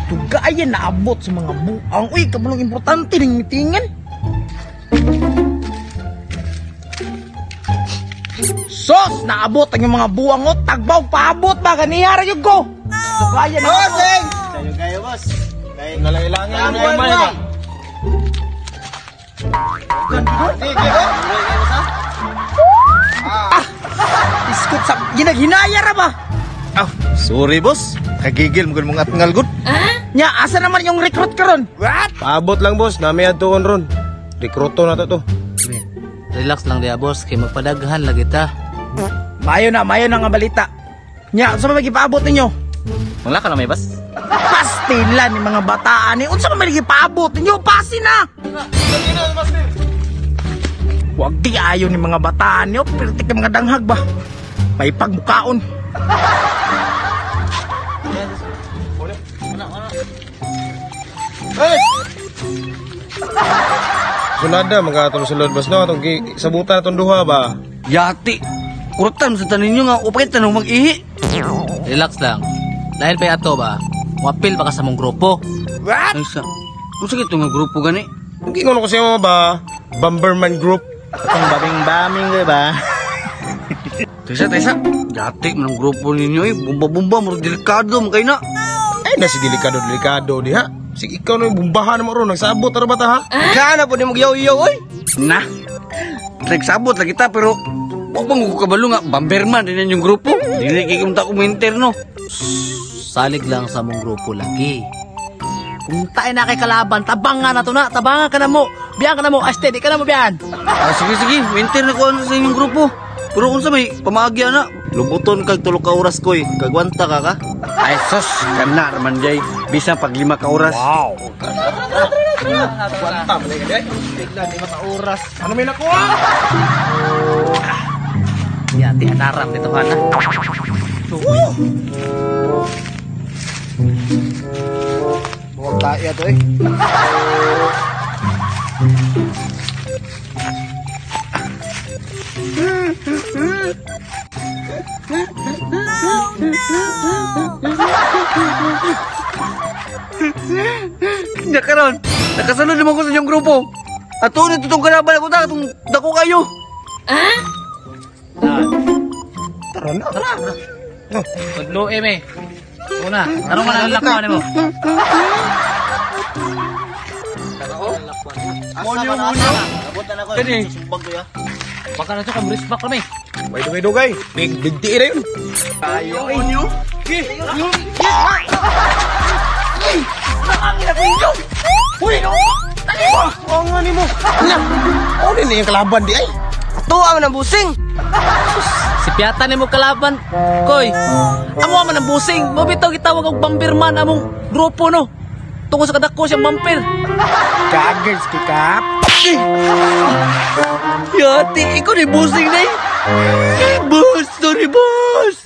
Tugayan naabot sa mga buang. Uy, kabalong importante ng mitingan. Sos, naabot ang yung mga buang o. Tagbaw, paabot ba? Ganihara yung ko. Tugayan na. Bossing! Sa'yo kayo, boss. Nalailangan yung mga ba? Iskot sa ginaghinaya ra ba? Ah, sorry boss. Kagigil mo mga atngal good. Nya, asa naman yung recruit karon? What? Paabot lang boss, nami adtuon ron. Rekruto na to. Relax lang dia boss, kay magpadaghan lagi ta. Mayo na nga balita. Nya, sa mga gipaabot ninyo? Wala ka na may bas? Pastilan ni mga bataan ni. Unsa man gipaabot ninyo? Pasin na. Wag di ayo ni mga bataan niyo, pertik mga danghag ba? May pagmukaon. Sunada mga atong sulod boss no, atong sabutan atong duha ba. Yati, kurutan sa tanin nyo nga, upay tanong mag-ihi. Relax lang. Dahil pa ato ba, wapil ba ka sa mong grupo? What? Ay sa, kung sige ito nga grupo gani. Hindi ko kasi mo ba, Bomberman Group. Itong babing-baming ka ba? Tesa, yati man ang grupo ninyo eh, bumba-bumba, muro delikado, makay na. Ay, nasi delikado diha. Sige, ikaw na yung bumbahan mo ron, nagsabot na ba ta ha? Kana po ni mag-yaw-yaw oy. Na, nagsabot lang kita pero huwag bang kabalo nga, Bomberman din yung grupo. Hindi kikumta ko mo interno. Salig lang sa mong grupo lagi. Kung tayo na kay kalaban, tabangan na to na, tabangan ka na mo. Biyan ka na mo, steady ka na mo biyan. Sige, winter na ko sa inyong grupo. Pero kung sa may pamagya na, lubuton kag 3 ka oras ko eh. Kagwanta ka ka? Ay sos, kana naman jay. Bisa pag 5 ka oras. Wow. Kwanta, malay ka di. Tignan ni mga oras. Ano may nakuha? Yan, di anarap dito ka na. Huwag tayo to eh. Nya karon, nakasunod naman ko sa inyong grupo. Ato na tutong kalaban ako ta, itong dako kayo. Tara na. Tudlo eh. Una, tarong man ang lakwan mo. Monyo. Abutan ako. Kani. Susumbag ko ya. Baka na ito ka, brisbak kami. May dugay. Big tiin na yun. Ayaw monyo. Oo nga ni mo. Oo din yung kalaban di ay. Tuwa man ang busing. Si Piata ni mo kalaban. Koy, amo man ang busing. Mabitaw gitawag og Bomberman among grupo no. Tungkol sa kadako siyang vampir. Kagers kikap. Yati, ikaw ni busing na eh. Boss, sorry boss.